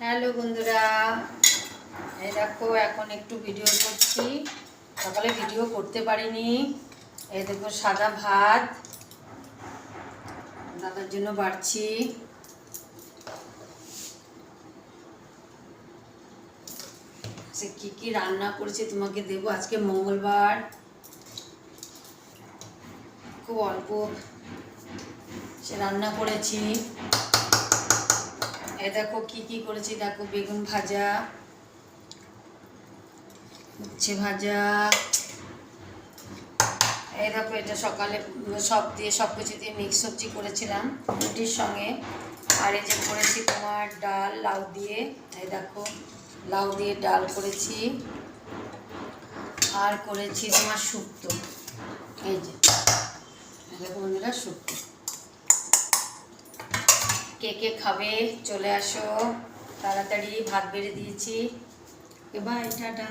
Hello বন্ধুরা, এই দেখো এখন একটু ভিডিও করছি। সকালে ভিডিও করতে পারিনি। এই দেখো সাদা ভাত দাদার জন্য বাড়ছি। সে কি কি রান্না করেছি তোমাকে দেবো। আজকে মঙ্গলবার, খুব অল্প সে রান্না করেছি। এই দেখো কি কি করেছি, দেখো বেগুন ভাজা, উচ্ছে ভাজা, এই দেখো এটা সকালে সব কিছু দিয়ে মিক্স সবজি করেছিলাম রুটির সঙ্গে। আর এই যে করেছি তোমার ডাল লাউ দিয়ে, এই দেখো লাউ দিয়ে ডাল করেছি। আর করেছি তোমার শুক্তো, এই যে দেখো বন্ধুরা শুক্তো। কে কে খাবে চলে আসো তাড়াতাড়ি, ভাত বেড়ে দিয়েছি। এবার এটা